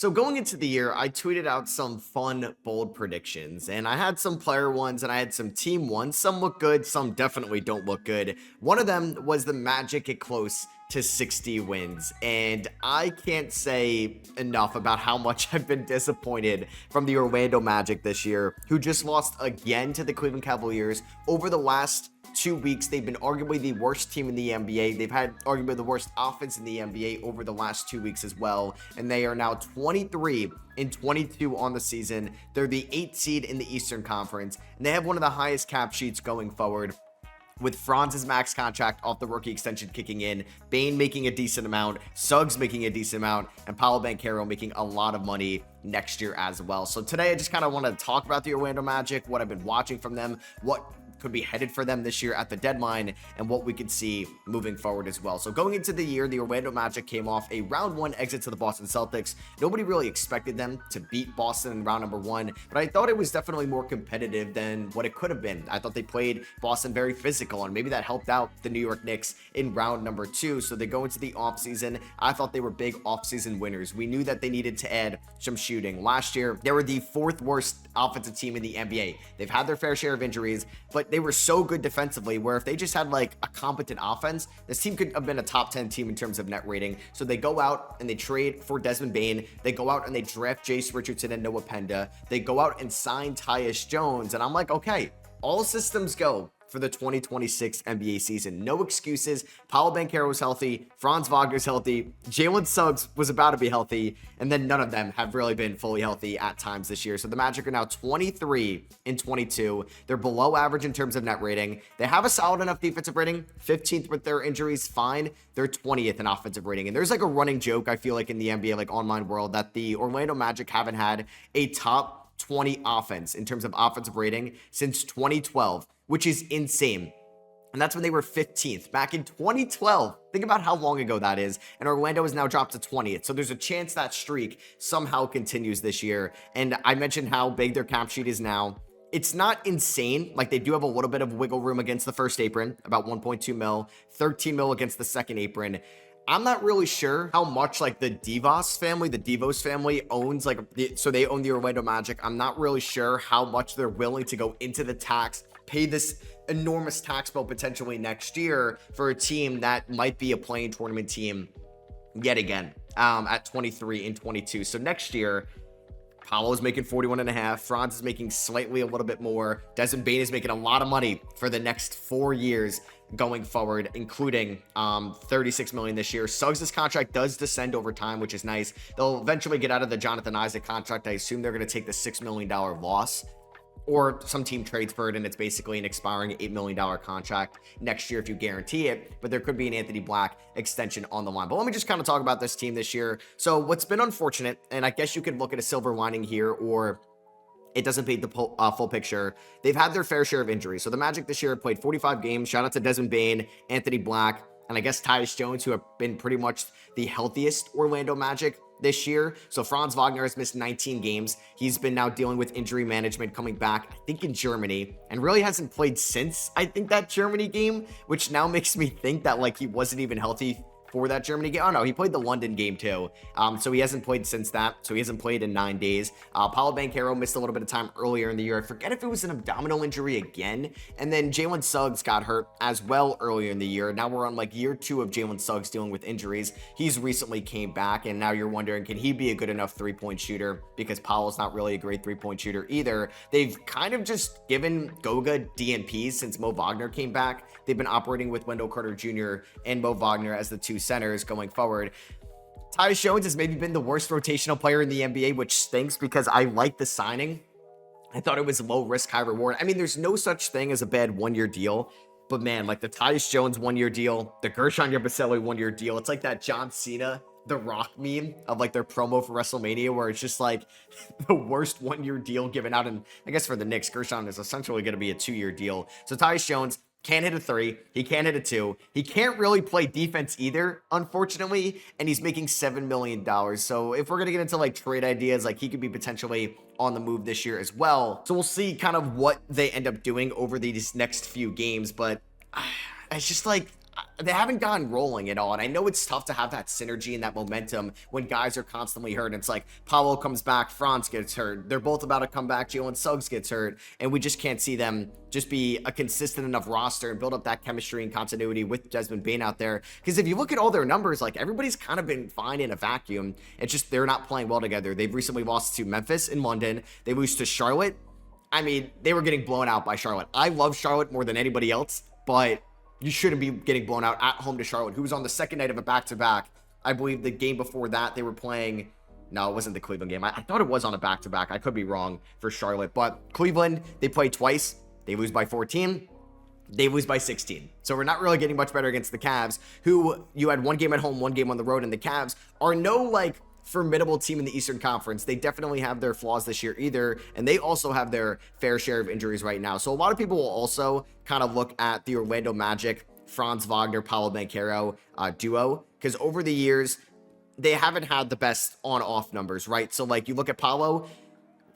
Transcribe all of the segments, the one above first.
So going into the year, I tweeted out some fun, bold predictions, and I had some player ones and I had some team ones. Some look good, some definitely don't look good. One of them was the Magic get close to 60 wins, and I can't say enough about how much I've been disappointed from the Orlando Magic this year, who just lost again to the Cleveland Cavaliers over the last 2 weeks. They've been arguably the worst team in the NBA. They've had arguably the worst offense in the NBA over the last 2 weeks as well. And they are now 23 and 22 on the season. They're the 8th seed in the Eastern Conference, and they have one of the highest cap sheets going forward, with Franz's max contract off the rookie extension kicking in, Bane making a decent amount, Suggs making a decent amount, and Paolo Banchero making a lot of money next year as well. So today I just kind of want to talk about the Orlando Magic, what I've been watching from them, what could be headed for them this year at the deadline, and what we could see moving forward as well. So going into the year, the Orlando Magic came off a round one exit to the Boston Celtics. Nobody really expected them to beat Boston in round number one, but I thought it was definitely more competitive than what it could have been. I thought they played Boston very physical, and maybe that helped out the New York Knicks in round number two. So they go into the offseason. I thought they were big offseason winners. We knew that they needed to add some shooting. Last year, they were the fourth worst offensive team in the NBA. They've had their fair share of injuries, but they were so good defensively where if they just had like a competent offense, this team could have been a top 10 team in terms of net rating. So they go out and they trade for Desmond Bane. They go out and they draft Jace Richardson and Noah Penda. They go out and sign Tyus Jones. And I'm like, okay, all systems go for the 2026 NBA season. No excuses. Paolo Banchero was healthy. Franz Wagner's healthy. Jalen Suggs was about to be healthy. And then none of them have really been fully healthy at times this year. So the Magic are now 23 and 22. They're below average in terms of net rating. They have a solid enough defensive rating. 15th with their injuries, fine. They're 20th in offensive rating. And there's like a running joke, I feel like, in the NBA, like online world, that the Orlando Magic haven't had a top 20 offense in terms of offensive rating since 2012, which is insane. And that's when they were 15th back in 2012. Think about how long ago that is. And Orlando is now dropped to 20th. So there's a chance that streak somehow continues this year. And I mentioned how big their cap sheet is now. It's not insane. Like, they do have a little bit of wiggle room against the first apron, about 1.2 mil, 13 mil against the second apron. I'm not really sure how much like the DeVos family owns, like, so they own the Orlando Magic. I'm not really sure how much they're willing to go into the tax, pay this enormous tax bill potentially next year for a team that might be a playing tournament team yet again at 23 and 22. So next year, Paolo's making 41 and a half. Franz is making slightly a little bit more. Desmond Bane is making a lot of money for the next 4 years going forward, including 36 million this year. Suggs' contract does descend over time, which is nice. They'll eventually get out of the Jonathan Isaac contract. I assume they're going to take the $6 million loss, or some team trades for it, and it's basically an expiring $8 million contract next year if you guarantee it. But there could be an Anthony Black extension on the line. But let me just kind of talk about this team this year. So what's been unfortunate, and I guess you could look at a silver lining here, or it doesn't paint the full picture. They've had their fair share of injuries. So the Magic this year have played 45 games. Shout out to Desmond Bane, Anthony Black, and I guess Tyus Jones, who have been pretty much the healthiest Orlando Magic this year. So Franz Wagner has missed 19 games. He's been now dealing with injury management, coming back, I think, in Germany, and really hasn't played since, I think, that Germany game, which now makes me think that like he wasn't even healthy for that Germany game. Oh no, he played the London game too. So he hasn't played since that. So he hasn't played in 9 days. Paolo Banchero missed a little bit of time earlier in the year. I forget if it was an abdominal injury again. And then Jalen Suggs got hurt as well earlier in the year. Now we're on like year 2 of Jalen Suggs dealing with injuries. He's recently came back, and now you're wondering, can he be a good enough 3-point shooter? Because Paolo's not really a great 3-point shooter either. They've kind of just given Goga DNPs since Mo Wagner came back. They've been operating with Wendell Carter Jr. and Mo Wagner as the two centers going forward. Tyus Jones has maybe been the worst rotational player in the NBA, which stinks because I like the signing. I thought it was low risk, high reward. I mean, there's no such thing as a bad 1-year deal, but man, like the Tyus Jones 1-year deal, the Gershon Yabusele 1-year deal, it's like that John Cena, The Rock meme of like their promo for WrestleMania, where it's just like the worst 1-year deal given out. And I guess for the Knicks, Gershon is essentially going to be a 2-year deal. So Tyus Jones can't hit a 3. He can't hit a 2. He can't really play defense either, unfortunately. And he's making $7 million. So if we're going to get into like trade ideas, like he could be potentially on the move this year as well. So we'll see kind of what they end up doing over these next few games. But it's just like, they haven't gotten rolling at all. And I know it's tough to have that synergy and that momentum when guys are constantly hurt. It's like Paolo comes back, Franz gets hurt. They're both about to come back. Jalen Suggs gets hurt. And we just can't see them just be a consistent enough roster and build up that chemistry and continuity with Desmond Bane out there. Because if you look at all their numbers, like everybody's kind of been fine in a vacuum. It's just they're not playing well together. They've recently lost to Memphis in London. They lose to Charlotte. I mean, they were getting blown out by Charlotte. I love Charlotte more than anybody else, but you shouldn't be getting blown out at home to Charlotte, who was on the second night of a back-to-back. I believe the game before that, they were playing... No, it wasn't the Cleveland game. I thought it was on a back-to-back. I could be wrong for Charlotte. But Cleveland, they play twice. They lose by 14. They lose by 16. So we're not really getting much better against the Cavs, who you had one game at home, one game on the road, and the Cavs are no, like, formidable team in the Eastern Conference. They definitely have their flaws this year either, and they also have their fair share of injuries right now. So a lot of people will also kind of look at the Orlando Magic, Franz Wagner, Paolo Banchero duo, because over the years, they haven't had the best on-off numbers, right? So like you look at Paolo,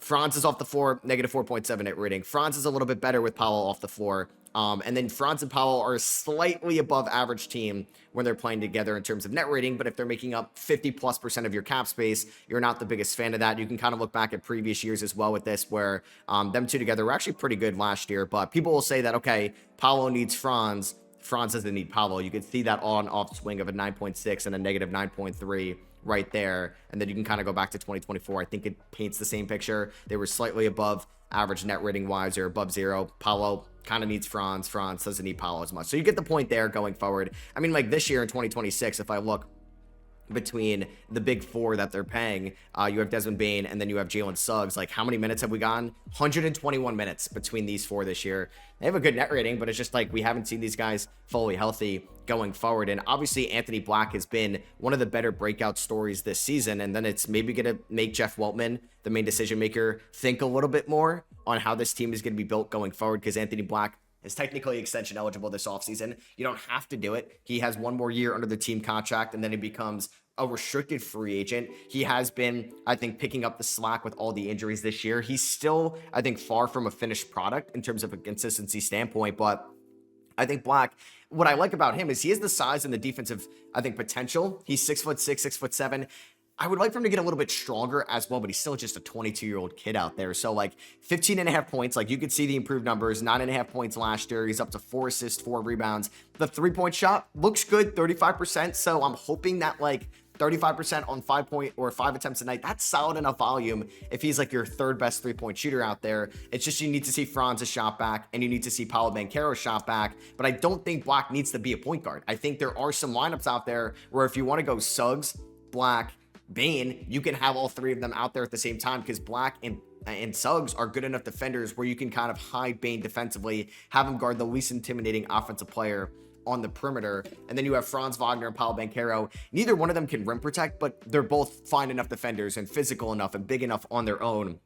Franz is off the floor, negative 4.7 net rating. Franz is a little bit better with Paolo off the floor. And then Franz and Paolo are a slightly above average team when they're playing together in terms of net rating. But if they're making up 50+% of your cap space, you're not the biggest fan of that. You can kind of look back at previous years as well with this, where them two together were actually pretty good last year. But people will say that, okay, Paolo needs Franz. Franz doesn't need Paolo. You could see that on-off swing of a 9.6 and a negative 9.3 right there. And then you can kind of go back to 2024. I think it paints the same picture. They were slightly above average net rating wise, or above zero. Paolo kind of needs Franz. Franz doesn't need Paolo as much. So you get the point there going forward. I mean, like this year in 2026, if I look between the big four that they're paying, you have Desmond Bane and then you have Jalen Suggs. Like, how many minutes have we gone? 121 minutes between these four this year. They have a good net rating, but it's just like we haven't seen these guys fully healthy going forward. And obviously Anthony Black has been one of the better breakout stories this season, and then it's maybe going to make Jeff Weltman, the main decision maker, think a little bit more on how this team is going to be built going forward, because Anthony Black is technically extension eligible this offseason. You don't have to do it. He has one more year under the team contract, and then he becomes a restricted free agent. He has been, I think, picking up the slack with all the injuries this year. He's still, I think, far from a finished product in terms of a consistency standpoint, but I think Black, what I like about him is he has the size and the defensive, I think, potential. He's 6'6", 6'7". I would like for him to get a little bit stronger as well, but he's still just a 22-year-old kid out there. So like 15.5 points, like you could see the improved numbers, 9.5 points last year. He's up to 4 assists, 4 rebounds. The 3-point shot looks good, 35%. So I'm hoping that like 35% on 5 attempts a night, that's solid enough volume if he's like your third best 3-point shooter out there. It's just you need to see Franz's shot back and you need to see Paolo Banchero's shot back, but I don't think Black needs to be a point guard. I think there are some lineups out there where if you want to go Suggs, Black, Bane, you can have all three of them out there at the same time, because Black and Suggs are good enough defenders where you can kind of hide Bane defensively, have him guard the least intimidating offensive player on the perimeter. And then you have Franz Wagner and Paolo Banchero. Neither one of them can rim protect, but they're both fine enough defenders and physical enough and big enough on their own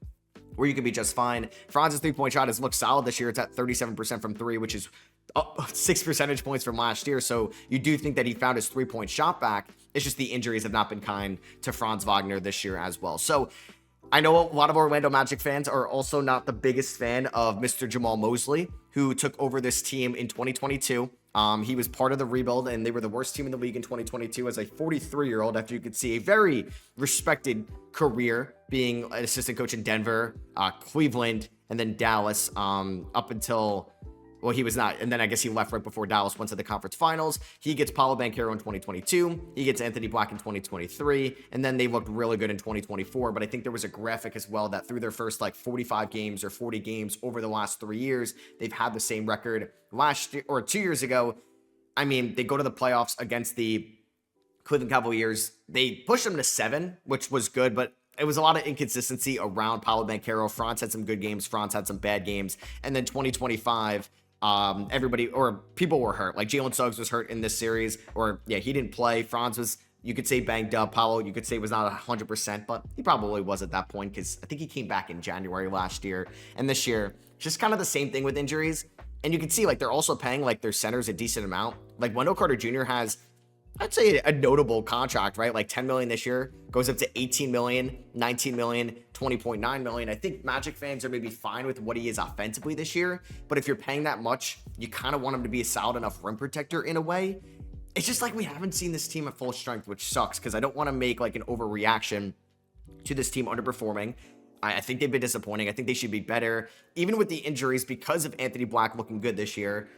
where you can be just fine. Franz's 3-point shot has looked solid this year. It's at 37% from 3, which is up 6 percentage points from last year. So you do think that he found his 3-point shot back. It's just the injuries have not been kind to Franz Wagner this year as well. So I know a lot of Orlando Magic fans are also not the biggest fan of Mr. Jamal Mosley, who took over this team in 2022. He was part of the rebuild, and they were the worst team in the league in 2022 as a 43-year-old, after you could see a very respected career being an assistant coach in Denver, Cleveland, and then Dallas, up until, well, he was not. And then I guess he left right before Dallas went to the conference finals. He gets Paolo Banchero in 2022. He gets Anthony Black in 2023. And then they looked really good in 2024. But I think there was a graphic as well that through their first like 45 games or 40 games over the last 3 years, they've had the same record. Last year or 2 years ago, I mean, they go to the playoffs against the Cleveland Cavaliers. They pushed them to 7, which was good, but it was a lot of inconsistency around Paolo Banchero. Franz had some good games. Franz had some bad games. And then 2025, everybody or people were hurt. Like Jalen Suggs was hurt in this series, or yeah, he didn't play. Franz was, you could say, banged up. Paolo, you could say, was not 100%, but he probably was at that point, because I think he came back in January last year. And this year, just kind of the same thing with injuries. And you can see like they're also paying like their centers a decent amount. Like Wendell Carter Jr. has, I'd say, a notable contract, right? Like 10 million this year, goes up to 18 million, 19 million, 20.9 million. I think Magic fans are maybe fine with what he is offensively this year, but if you're paying that much, you kind of want him to be a solid enough rim protector in a way. it's just like we haven't seen this team at full strength, which sucks because I don't want to make like an overreaction to this team underperforming. I think they've been disappointing. I think they should be better, even with the injuries because of Anthony Black looking good this year,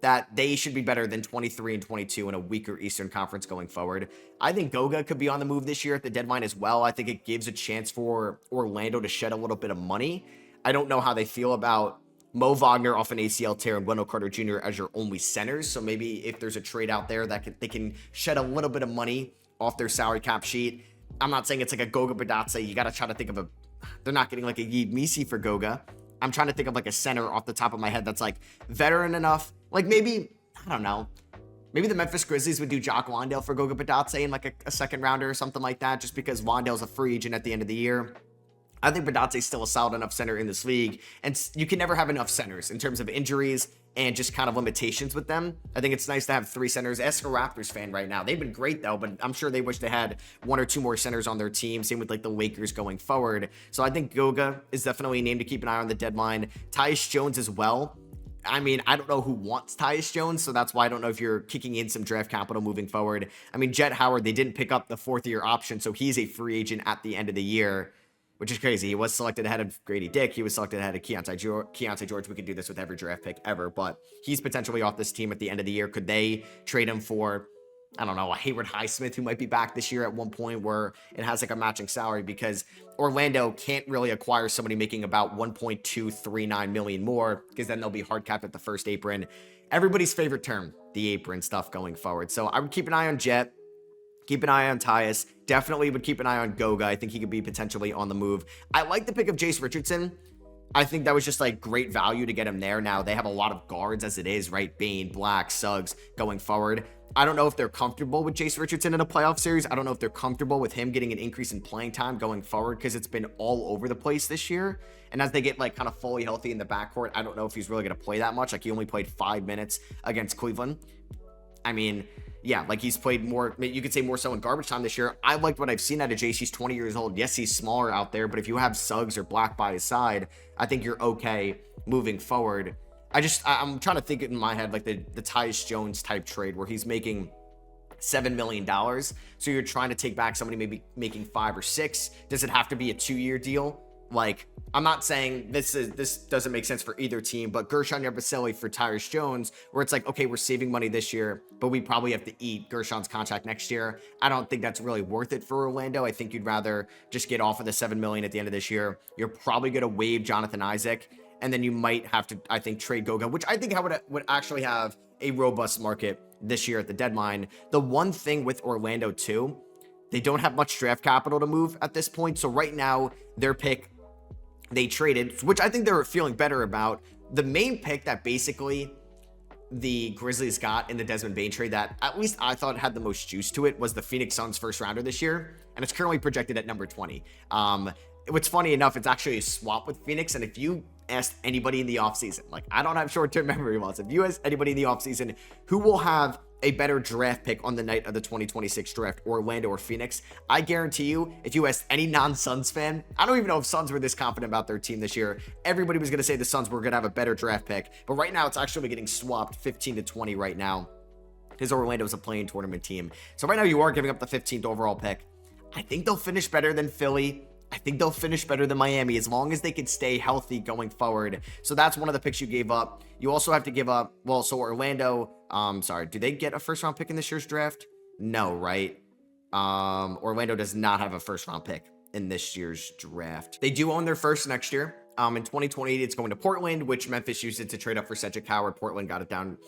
that they should be better than 23 and 22 in a weaker Eastern Conference going forward. I think Goga could be on the move this year at the deadline as well. I think it gives a chance for Orlando to shed a little bit of money. I don't know how they feel about Mo Wagner off an ACL tear and Wendell Carter Jr. as your only centers. So maybe if there's a trade out there that they can shed a little bit of money off their salary cap sheet. I'm not saying it's like a Goga Badatse. You got to try to think of they're not getting like a Yid Misi for Goga. I'm trying to think of like a center off the top of my head that's like veteran enough. Like maybe, I don't know. Maybe the Memphis Grizzlies would do Jock Wandale for Goga Badatse in like a second rounder or something like that, just because Wandale's a free agent at the end of the year. I think Badatse's still a solid enough center in this league, and you can never have enough centers in terms of injuries and just kind of limitations with them. I think it's nice to have 3 centers. Ask a Raptors fan right now. They've been great though, but I'm sure they wish they had 1 or 2 more centers on their team. Same with like the Lakers going forward. So I think Goga is definitely a name to keep an eye on the deadline. Tyus Jones as well. I mean, I don't know who wants Tyus Jones, so that's why I don't know if you're kicking in some draft capital moving forward. I mean, Jet Howard, they didn't pick up the 4th-year option, so he's a free agent at the end of the year, which is crazy. He was selected ahead of Grady Dick. He was selected ahead of Keontae George. We could do this with every draft pick ever, but he's potentially off this team at the end of the year. Could they trade him for, I don't know, a Hayward Highsmith who might be back this year at one point where it has like a matching salary, because Orlando can't really acquire somebody making about 1.239 million more, because then they'll be hard capped at the first apron. Everybody's favorite term, the apron stuff going forward. So I would keep an eye on Jet. Keep an eye on Tyus. Definitely would keep an eye on Goga. I think he could be potentially on the move. I like the pick of Jace Richardson. I think that was just like great value to get him there. Now they have a lot of guards as it is, right? Bane, Black, Suggs going forward. I don't know if they're comfortable with Jace Richardson in a playoff series. I don't know if they're comfortable with him getting an increase in playing time going forward, because it's been all over the place this year. And as they get like kind of fully healthy in the backcourt, I don't know if he's really going to play that much. Like he only played 5 minutes against Cleveland. I mean, yeah, like he's played more, you could say more so in garbage time this year. I liked what I've seen out of Jace. He's 20 years old. Yes, he's smaller out there, but if you have Suggs or Black by his side, I think you're okay moving forward. I'm trying to think in my head like the Tyus Jones type trade where he's making $7 million. So you're trying to take back somebody maybe making 5 or 6. Does it have to be a 2-year deal? Like, I'm not saying this doesn't make sense for either team, but Gershon Yabusele for Tyus Jones, where it's like, okay, we're saving money this year, but we probably have to eat Gershon's contract next year. I don't think that's really worth it for Orlando. I think you'd rather just get off of the $7 million at the end of this year. You're probably going to waive Jonathan Isaac, and then you might have to, I think, trade Goga, which I think would actually have a robust market this year at the deadline. The one thing with Orlando too, they don't have much draft capital to move at this point. So right now, their pick they traded, which I think they're feeling better about. The main pick that basically the Grizzlies got in the Desmond Bane trade that at least I thought had the most juice to it was the Phoenix Suns first rounder this year, and it's currently projected at number 20. What's funny enough, it's actually a swap with Phoenix, and if you asked anybody in the offseason, like I don't have short-term memory loss, if you asked anybody in the offseason who will have a better draft pick on the night of the 2026 draft, Orlando or Phoenix, I guarantee you, if you asked any non-Suns fan, I don't even know if Suns were this confident about their team this year, everybody was going to say the Suns were going to have a better draft pick, but right now it's actually getting swapped 15 to 20 right now, because Orlando is a playing tournament team. So right now you are giving up the 15th overall pick. I think they'll finish better than Philly. I think they'll finish better than Miami as long as they can stay healthy going forward. So that's one of the picks you gave up. You also have to give up, well, so Orlando, do they get a first round pick in this year's draft? No, right? Orlando does not have a first round pick in this year's draft. They do own their first next year. In 2028, it's going to Portland, which Memphis used it to trade up for Cedric Howard. Portland got it down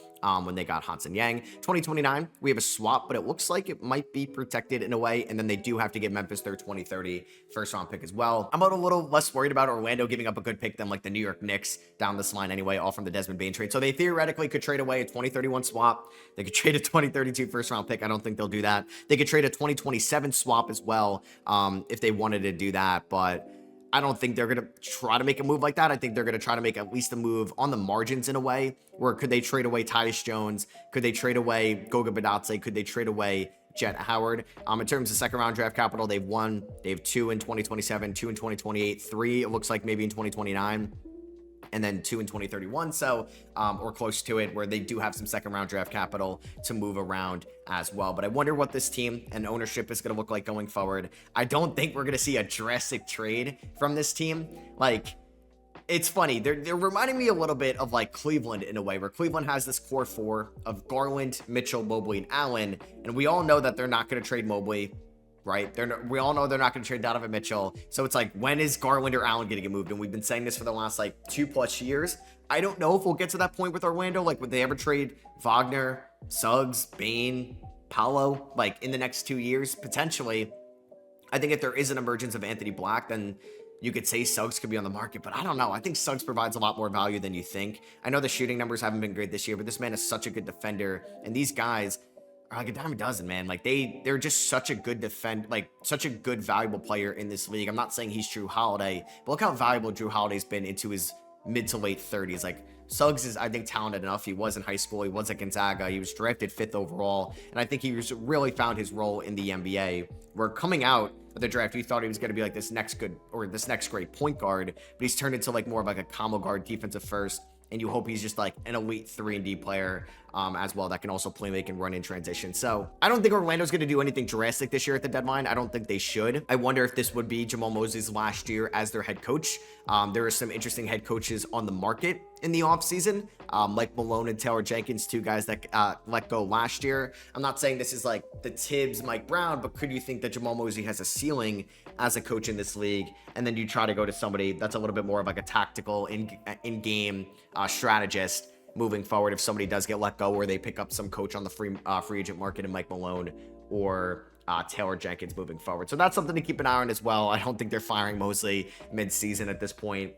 when they got Hansen Yang. 2029, we have a swap, but it looks like it might be protected in a way, and then they do have to give Memphis their 2030 first-round pick as well. I'm a little less worried about Orlando giving up a good pick than like the New York Knicks down this line anyway, all from the Desmond Bane trade. So they theoretically could trade away a 2031 swap. They could trade a 2032 first-round pick. I don't think they'll do that. They could trade a 2027 swap as well if they wanted to do that, but I don't think they're going to try to make a move like that. I think they're going to try to make at least a move on the margins in a way where could they trade away Tyus Jones? Could they trade away Goga Badatse? Could they trade away Jet Howard? In terms of second round draft capital, they've won. They have 2 in 2027, 2 in 2028, 3 it looks like maybe in 2029. and then 2 in 2031, so or close to it, where they do have some second round draft capital to move around as well. But I wonder what this team and ownership is going to look like going forward. I don't think we're going to see a drastic trade from this team. Like, it's funny, they're reminding me a little bit of like Cleveland in a way, where Cleveland has this core four of Garland, Mitchell, Mobley, and Allen, and we all know that they're not going to trade Mobley, right? We all know they're not going to trade Donovan Mitchell. So it's like, when is Garland or Allen going to get moved? And we've been saying this for the last like 2+ years. I don't know if we'll get to that point with Orlando. Like, would they ever trade Wagner, Suggs, Bane, Paolo, like in the next 2 years? Potentially. I think if there is an emergence of Anthony Black, then you could say Suggs could be on the market, but I don't know. I think Suggs provides a lot more value than you think. I know the shooting numbers haven't been great this year, but this man is such a good defender, and these guys are like a dime a dozen, man. Like, they're just such a good such a good, valuable player in this league. I'm not saying he's Drew Holiday, but look how valuable Drew Holiday's been into his mid to late 30s. Like, Suggs is, I think, talented enough. He was in high school. He was at Gonzaga. He was drafted 5th overall, and I think he really found his role in the NBA. Where coming out of the draft, we thought he was going to be like this next great point guard, but he's turned into like more of like a combo guard, defensive first, and you hope he's just like an elite 3-and-D player as well that can also play make and run in transition. So I don't think Orlando's going to do anything drastic this year at the deadline. I don't think they should. I wonder if this would be Jamal Mosley's last year as their head coach. There are some interesting head coaches on the market in the offseason, like Malone and Taylor Jenkins, 2 guys that let go last year. I'm not saying this is like the Tibbs, Mike Brown, but could you think that Jamal Mosley has a ceiling as a coach in this league? And then you try to go to somebody that's a little bit more of like a tactical in-game strategist moving forward if somebody does get let go, or they pick up some coach on the free agent market in Mike Malone or Taylor Jenkins moving forward. So that's something to keep an eye on as well. I don't think they're firing Mosley mid-season at this point.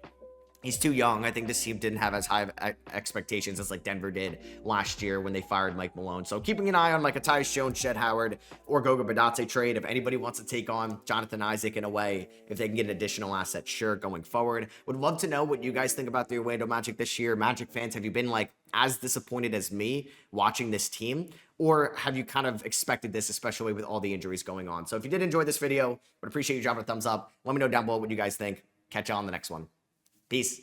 He's too young. I think this team didn't have as high of expectations as like Denver did last year when they fired Mike Malone. So keeping an eye on like a Tyus Jones, Shed Howard, or Goga Badate trade. If anybody wants to take on Jonathan Isaac in a way, if they can get an additional asset, sure, going forward. Would love to know what you guys think about the Orlando Magic this year. Magic fans, have you been like as disappointed as me watching this team? Or have you kind of expected this, especially with all the injuries going on? So if you did enjoy this video, would appreciate you dropping a thumbs up. Let me know down below what you guys think. Catch you on the next one. Peace.